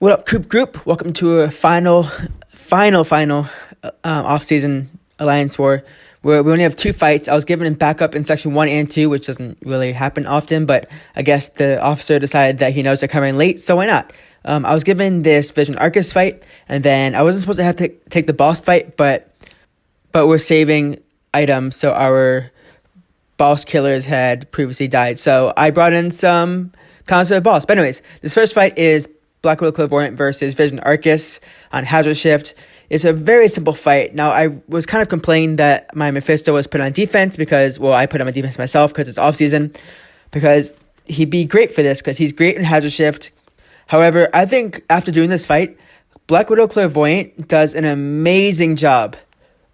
What up, Coop Group? Welcome to a final off-season Alliance War, where we only have 2 fights. I was given backup in Section 1 and 2, which doesn't really happen often, but I guess the officer decided that he knows they're coming late, so why not? I was given this Vision aarkus fight, and then I wasn't supposed to have to take the boss fight, but we're saving items, so our boss killers had previously died. So I brought in some comments for the boss. But anyways, this first fight is Black Widow Clairvoyant versus Vision aarkus on Hazard Shift. It's a very simple fight. Now, I was kind of complaining that my Mephisto was put on defense because, well, I put him on defense myself because it's off-season, because he'd be great for this because he's great in Hazard Shift. However, I think after doing this fight, Black Widow Clairvoyant does an amazing job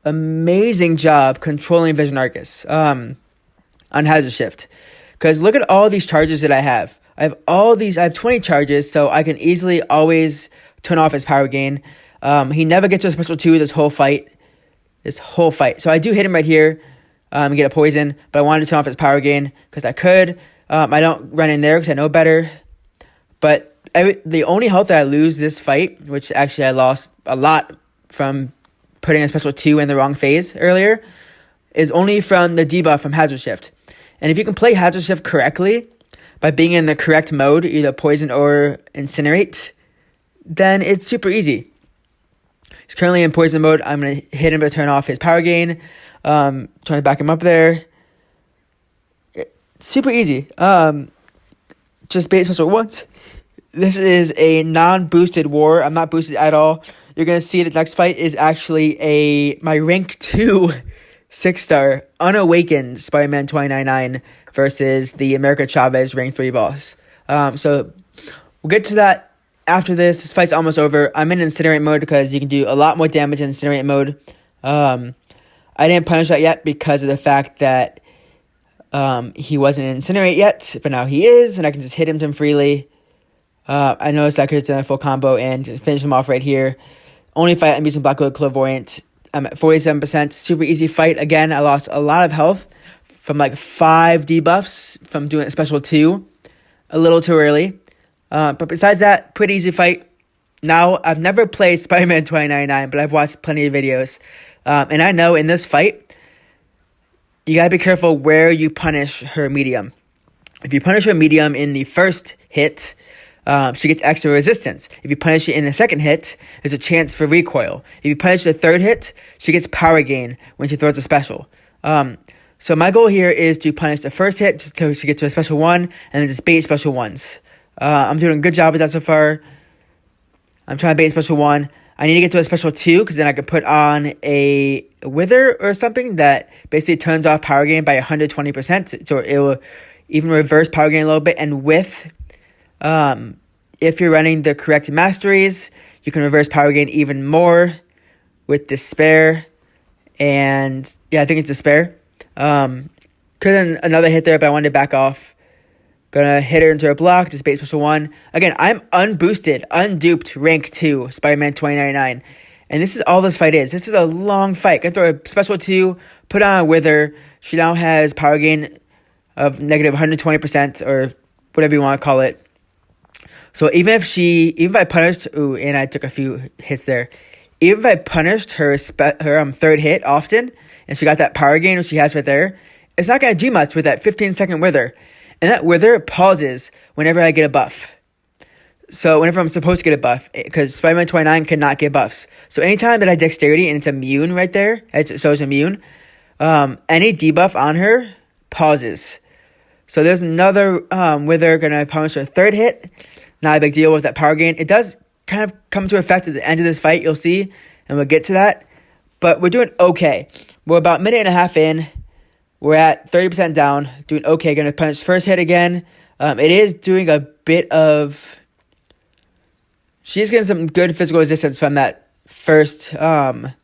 controlling Vision aarkus on Hazard Shift. Because look at all these charges that I have. I have 20 charges, so I can easily always turn off his power gain. He never gets to a special 2 this whole fight. So I do hit him right here and get a poison, but I wanted to turn off his power gain because I could. I don't run in there because I know better. But the only health that I lose this fight, which actually I lost a lot from putting a special 2 in the wrong phase earlier, is only from the debuff from Hazard Shift. And if you can play Hazard Shift correctly, by being in the correct mode, either poison or incinerate, then it's super easy. He's currently in poison mode. I'm going to hit him to turn off his power gain. Trying to back him up there. Super easy. Just bait special once. This is a non-boosted war. I'm not boosted at all. You're going to see the next fight is actually my rank 2 6-star unawakened Spiderman 299 versus the Mcoc Chavez rank 3 boss. So we'll get to that after this. This fight's almost over. I'm in incinerate mode because you can do a lot more damage in incinerate mode. I didn't punish that yet because of the fact that he wasn't in incinerate yet, but now he is, and I can just hit him freely. I noticed I could have done a full combo and just finish him off right here. Only fight I'm using Black Widow Clairvoyant. I'm at 47%. Super easy fight. Again, I lost a lot of health from like 5 debuffs from doing a special 2 a little too early. But besides that, pretty easy fight. Now, I've never played Spiderman 2099, but I've watched plenty of videos. And I know in this fight, you gotta be careful where you punish her medium. If you punish her medium in the first hit, she gets extra resistance. If you punish it in the second hit, there's a chance for recoil. If you punish the third hit, she gets power gain when she throws a special. So my goal here is to punish the first hit just so she gets to a special 1, and then just bait special 1s. I'm doing a good job with that so far. I'm trying to bait special 1. I need to get to a special 2 because then I can put on a wither or something that basically turns off power gain by 120%. So it will even reverse power gain a little bit. And with if you're running the correct masteries, you can reverse power gain even more with Despair. And yeah, I think it's Despair. Could have another hit there, but I wanted to back off. Gonna hit her into a block, just bait special 1. Again, I'm unboosted, unduped, rank 2, Spiderman 2099. And this is all this fight is. This is a long fight. Gonna throw a special 2, put on a wither. She now has power gain of negative 120%, or whatever you want to call it. So even if I punished, and I took a few hits there. Even if I punished her third hit often, and she got that power gain which she has right there, it's not going to do much with that 15-second wither. And that wither pauses whenever I get a buff. So whenever I'm supposed to get a buff, because Spider-Man 29 cannot get buffs. So anytime that I dexterity and it's immune right there, so it's immune, any debuff on her pauses. So there's another wither going to punish her third hit. Not a big deal with that power gain. It does kind of come to effect at the end of this fight, you'll see, and we'll get to that. But we're doing okay. We're about a minute and a half in. We're at 30% down, doing okay. Going to punish first hit again. It is doing a bit of... She's getting some good physical resistance from that first... I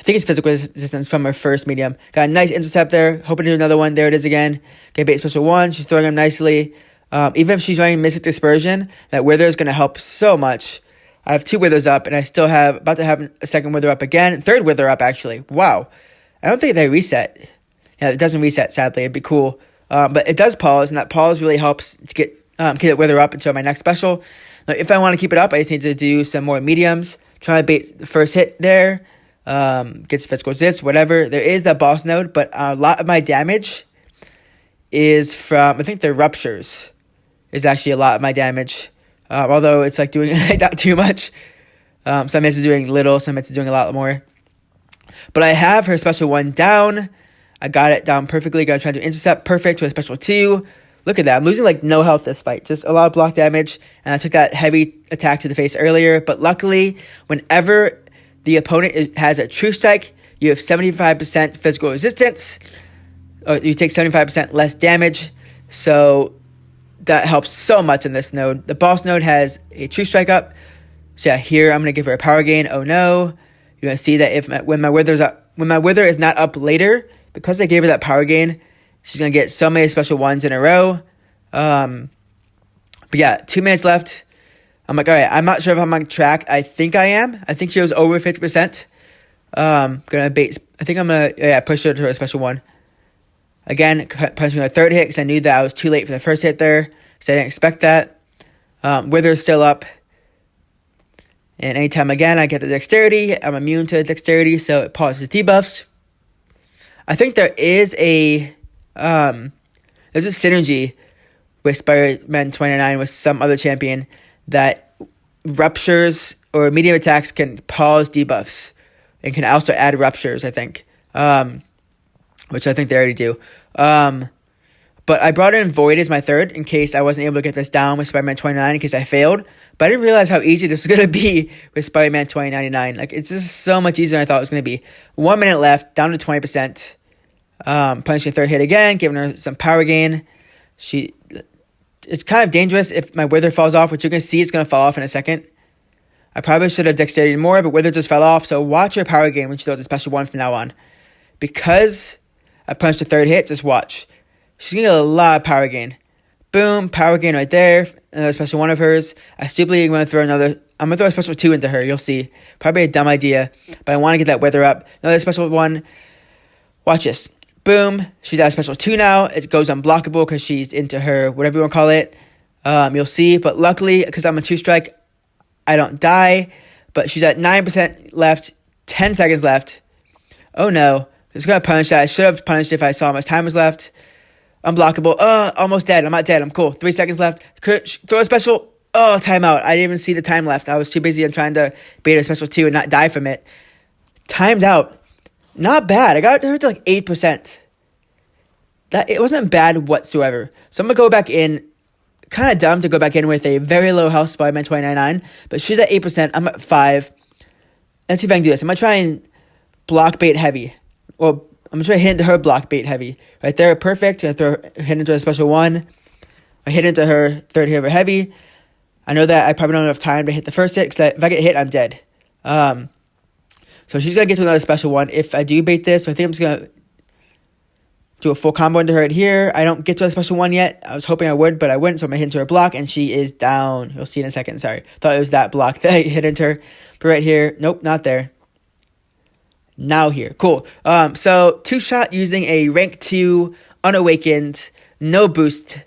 think it's physical resistance from her first medium. Got a nice intercept there. Hoping to do another one. There it is again. Get bait special 1. She's throwing him nicely. Even if she's running Mystic Dispersion, that wither is going to help so much. I have 2 withers up, and I still about to have a second wither up again. Third wither up, actually. Wow. I don't think they reset. Yeah, it doesn't reset, sadly. It'd be cool. But it does pause, and that pause really helps to get keep it wither up until my next special. Now, if I want to keep it up, I just need to do some more mediums. Try to bait the first hit there. Get some physical resist, whatever. There is that boss node, but a lot of my damage is from, I think the ruptures is actually a lot of my damage. Although it's like doing not too much. Some hits are doing little, some hits are doing a lot more. But I have her special 1 down. I got it down perfectly. Gonna try to intercept perfect with a special 2. Look at that. I'm losing like no health this fight. Just a lot of block damage. And I took that heavy attack to the face earlier. But luckily, whenever the opponent has a true strike, you have 75% physical resistance. Or you take 75% less damage. So that helps so much in this node. The boss node has a true strike up. So yeah, here I'm going to give her a power gain. Oh no. You're going to see that when my wither is not up later, because I gave her that power gain, she's going to get so many special 1s in a row. But yeah, 2 minutes left. I'm like, all right, I'm not sure if I'm on track. I think I am. I think she was over 50%. Gonna bait. I think I'm going to push her to her special 1. Again, punching a third hit because I knew that I was too late for the first hit there. Because I didn't expect that. Wither's still up. And anytime again I get the dexterity, I'm immune to dexterity, so it pauses debuffs. I think there is a synergy with Spiderman 29 with some other champion that ruptures or medium attacks can pause debuffs and can also add ruptures, I think. Which I think they already do. But I brought in Void as my third in case I wasn't able to get this down with Spider-Man 29 in case I failed. But I didn't realize how easy this was going to be with Spider-Man 2099. Like, it's just so much easier than I thought it was going to be. 1 minute left, down to 20%. Punching a third hit again, giving her some power gain. It's kind of dangerous if my Wither falls off, which you're going to see it's going to fall off in a second. I probably should have dexterity more, but Wither just fell off. So watch your power gain when she throws a special 1 from now on. Because I punched a third hit, just watch. She's going to get a lot of power gain. Boom, power gain right there. Another special 1 of hers. I stupidly want to throw another. I'm going to throw a special 2 into her. You'll see. Probably a dumb idea. But I want to get that Wither up. Another special 1. Watch this. Boom. She's at a special 2 now. It goes unblockable because she's into her, whatever you want to call it. You'll see. But luckily, because I'm a 2-strike, I don't die. But she's at 9% left. 10 seconds left. Oh no. It's going to punish that. I should have punished if I saw how much time was left. Unblockable. Almost dead. I'm not dead. I'm cool. 3 seconds left. Throw a special. Timeout. I didn't even see the time left. I was too busy on trying to bait a special 2 and not die from it. Timed out. Not bad. I got her to like 8%. It wasn't bad whatsoever. So I'm going to go back in. Kind of dumb to go back in with a very low health Spider-Man 2099. But she's at 8%. I'm at 5. Let's see if I can do this. I'm going to try and block bait heavy. Well, I'm going to try to hit into her block bait heavy. Right there, perfect. I'm going to hit into a special 1. I hit into her third hit of her heavy. I know that I probably don't have enough time to hit the first hit, because if I get hit, I'm dead. So she's going to get to another special 1. If I do bait this, so I think I'm just going to do a full combo into her right here. I don't get to a special 1 yet. I was hoping I would, but I wouldn't, so I'm going to hit into her block, and she is down. You'll see in a second. Sorry. Thought it was that block that I hit into her. But right here, nope, not there. Now here. Cool. So 2-shot using a rank 2 unawakened, no boost,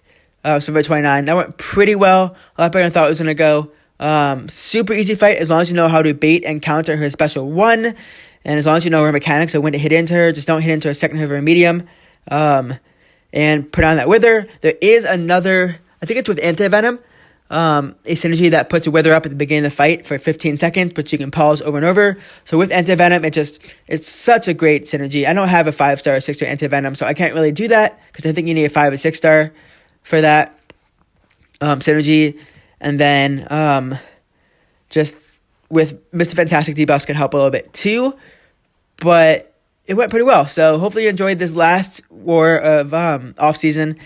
Super 29. That went pretty well. A lot better than I thought it was going to go. Super easy fight as long as you know how to bait and counter her special 1. And as long as you know her mechanics of when to hit into her, just don't hit into a second hit of her medium. And put on that Wither. There is another, I think it's with Anti-Venom, a synergy that puts a Wither up at the beginning of the fight for 15 seconds, but you can pause over and over. So with Anti-Venom, it's such a great synergy. I don't have a 5-star or 6-star Anti-Venom, so I can't really do that, because I think you need a 5 or 6-star for that synergy. And then just with Mr. Fantastic debuffs can help a little bit too, but it went pretty well. So hopefully you enjoyed this last war of off-season.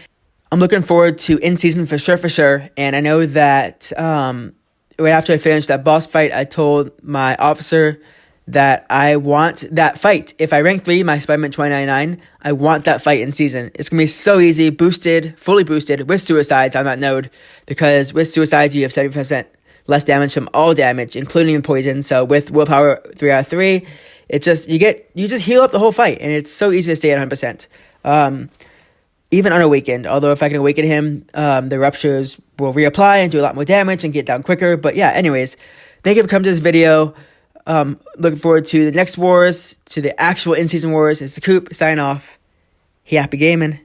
I'm looking forward to in-season for sure. And I know that right after I finished that boss fight, I told my officer that I want that fight. If I rank 3, my Spider-Man 2099, I want that fight in season. It's going to be so easy, fully boosted with suicides on that node, because with suicides, you have 75% less damage from all damage, including poison. So with willpower 3 out of 3, you just heal up the whole fight, and it's so easy to stay at 100%. even unawakened. Although if I can awaken him, the ruptures will reapply and do a lot more damage and get down quicker. But yeah, anyways, thank you for coming to this video. Looking forward to the next wars, to the actual in-season wars. It's the Coop, sign off. Happy gaming.